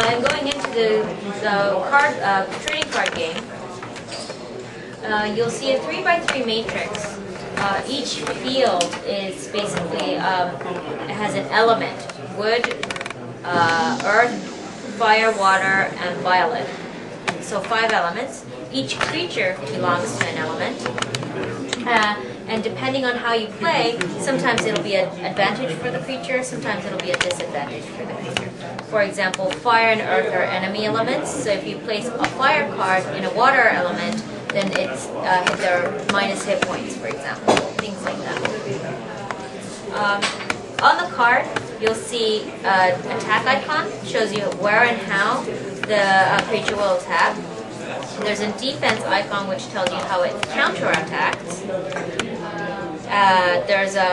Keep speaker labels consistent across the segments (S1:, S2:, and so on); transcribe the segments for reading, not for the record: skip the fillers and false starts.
S1: And going into the trading card game, you'll see a 3x3 matrix. Each field is basically has an element: wood, earth, fire, water, and violet. So 5 elements. Each creature belongs to an element. And depending on how you play, sometimes it'll be an advantage for the creature, sometimes it'll be a disadvantage for the creature. For example, fire and earth are enemy elements, so if you place a fire card in a water element, then it's they're minus hit points, for example, things like that. On the card, you'll see an attack icon, shows you where and how the creature will attack. There's a defense icon which tells you how it counterattacks. There's a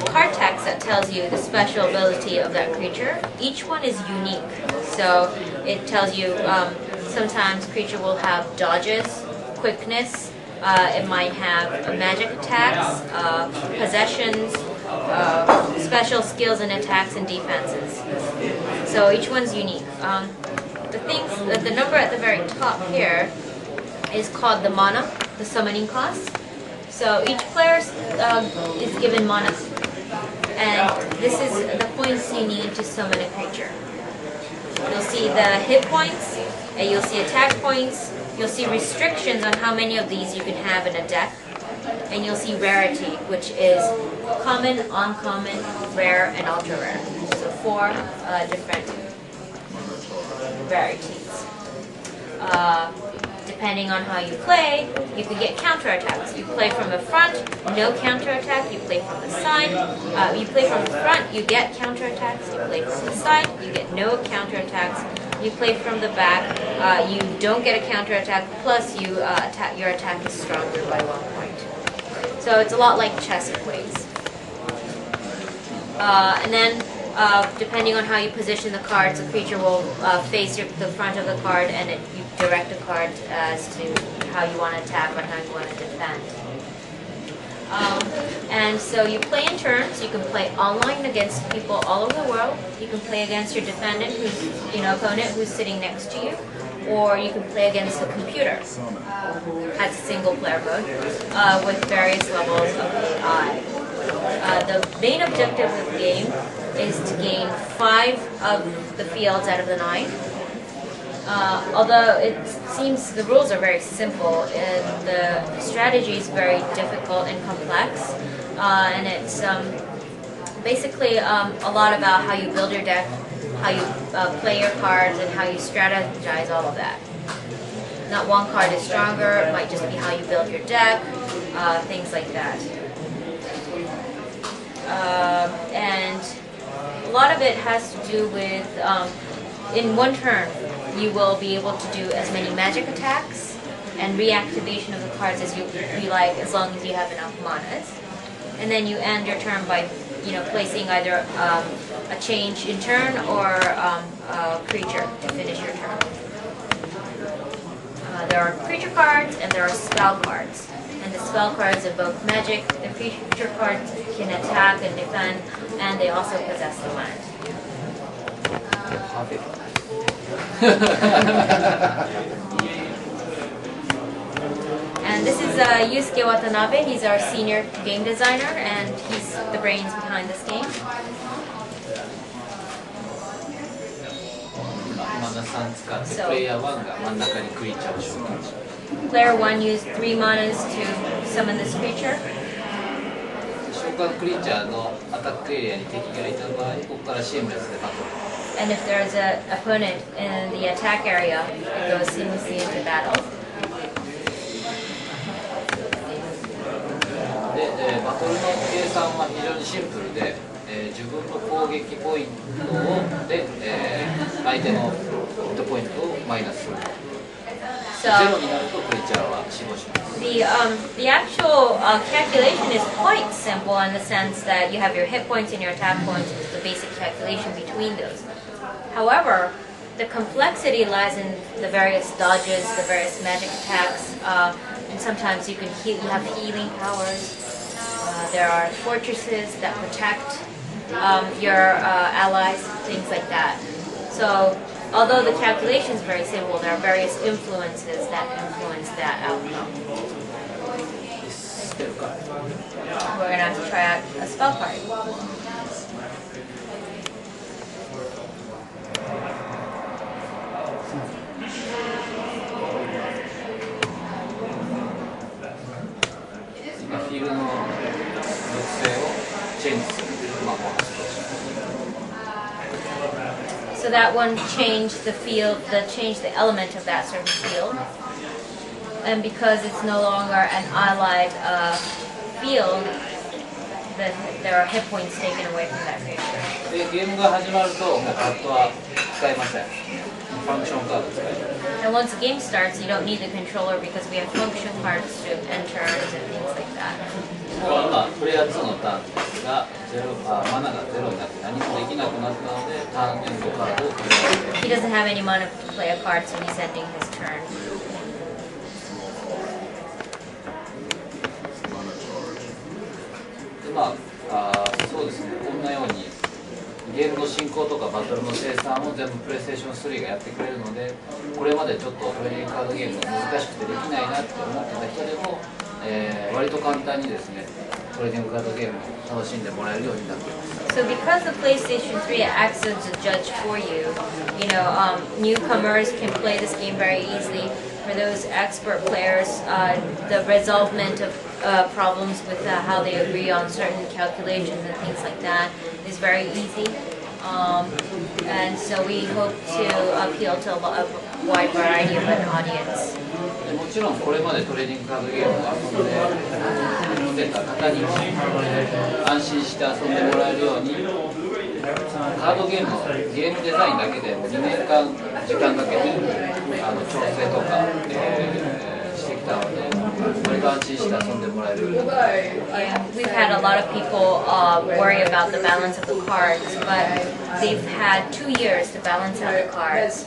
S1: card text that tells you the special ability of that creature. Each one is unique, so it tells you sometimes creature will have dodges, quickness. It might have magic attacks, possessions, special skills and attacks and defenses. So each one's unique. The number at the very top here is called the mana, the summoning cost. So each player is given mana, and this is the points you need to summon a creature. You'll see the hit points, and you'll see attack points. You'll see restrictions on how many of these you can have in a deck, and you'll see rarity, which is common, uncommon, rare, and ultra rare. So 4 different rarities. Depending on how you play, you can get counterattacks. You play from the front, no counterattack. You play from the side. You play from the front, you get counterattacks. You play from the side, you get no counterattacks. You play from the back, you don't get a counterattack. Plus, your attack is stronger by 1 point. So it's a lot like chess in ways. And then, depending on how you position the cards, the creature will face the front of the card, and you direct the card as to how you want to attack or how you want to defend. And so you play in turns. You can play online against people all over the world. You can play against your opponent who's sitting next to you, or you can play against a computer at single player mode with various levels of AI. The main objective of the game is to gain 5 of the fields out of the 9. Although it seems the rules are very simple, and the strategy is very difficult and complex, and it's basically a lot about how you build your deck, how you play your cards, and how you strategize all of that. Not one card is stronger, it might just be how you build your deck, things like that. And a lot of it has to do with, in one turn, you will be able to do as many magic attacks and reactivation of the cards as you like, as long as you have enough manas. And then you end your turn by, placing either a change in turn or a creature to finish your turn. There are creature cards and there are spell cards. And the spell cards evoke magic. The creature cards can attack and defend, and they also possess the land. And this is Yusuke Watanabe. He's our senior game designer, and he's the brains behind this game. So, player 1 used 3 manas to summon this creature. And if there's an opponent in the attack area, it goes seamlessly into battle. So the actual calculation is quite simple in the sense that you have your hit points and your attack points, and the basic calculation between those. However, the complexity lies in the various dodges, the various magic attacks, and sometimes you have healing powers. There are fortresses that protect your allies, things like that. So although the calculation is very simple, there are various influences that influence that outcome. We're going to have to try out a spell card. So that one changed the field, changed the element of that certain field. And because it's no longer an allied field, there are hit points taken away from that creature. And once the game starts, you don't need the controller because we have function cards to enter and things like that. He doesn't have any mana to play a card, so he's ending his turn.
S2: ゲームの進行とかバトルの生産を全部プレイステーション3がやってくれるので、これまでちょっとトレーニングカードゲームが難しくてできないなって思ってた人でも、割と簡単にですね、トレーニングカードゲームを楽しんでもらえるようになっています。
S1: So because the PlayStation 3 acts as a judge for you, newcomers can play this game very easily. For those expert players, the resolvement of problems with how they agree on certain calculations and things like that is very easy. And so we hope to appeal to a wide variety of an audience.
S2: もちろんこれまでトレーディングカードゲームを遊んでた方にも安心して遊んでもらえるようにカードゲームのゲームデザインだけで2年間時間かけて調整とか、してきたので割と安心して遊んでもらえるように。
S1: We've had a lot of people worry about the balance of the cards, but they've had 2 years to balance out the cards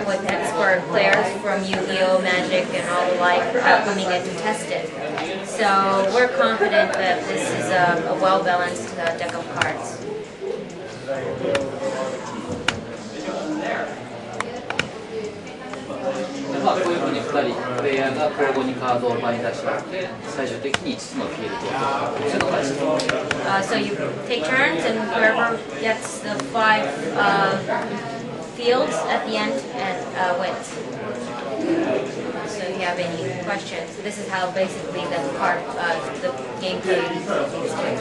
S1: with expert players from Yu-Gi-Oh, Magic, and all the like coming in to test it. So we're confident that this is a well-balanced deck of cards.
S2: こういうふうに2人プレイヤーが交互にカードを前に出して最終的に5つのフィールドを取るというのがですね。
S1: So you take turns and whoever gets the 5 fields at the end and wins. So if you have any questions, this is how basically the gameplay takes place.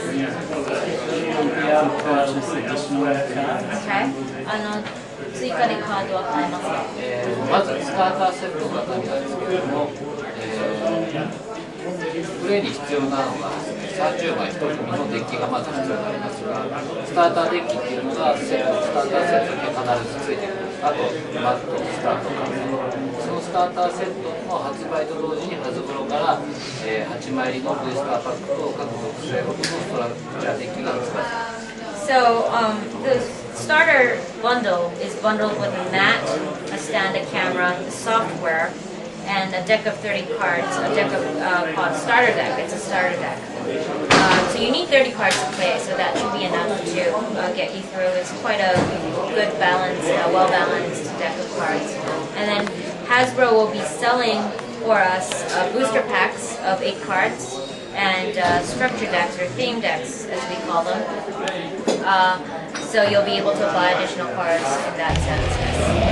S1: Okay. 追加でカードは買えますか？
S2: まずスターターセットが中身なんですけれども、プレイに必要なのがですね、30枚1組のデッキがまず必要になりますが、スターターデッキっていうのがスターターセットに必ずついてくる。あとマット、スタートカード。そのスターターセットの発売と同時にハズブロから、8枚入りのブースターパックと獲得することのストラクチャーデッキが発売されます。
S1: So the starter bundle is bundled with a mat, a stand, a camera, the software, and a deck of 30 cards. A deck of called starter deck. It's a starter deck. So you need 30 cards to play, so that should be enough to get you through. It's quite a good balance, well-balanced deck of cards. And then Hasbro will be selling for us booster packs of 8 cards. And structure decks, or theme decks as we call them. So you'll be able to buy additional cards in that sense.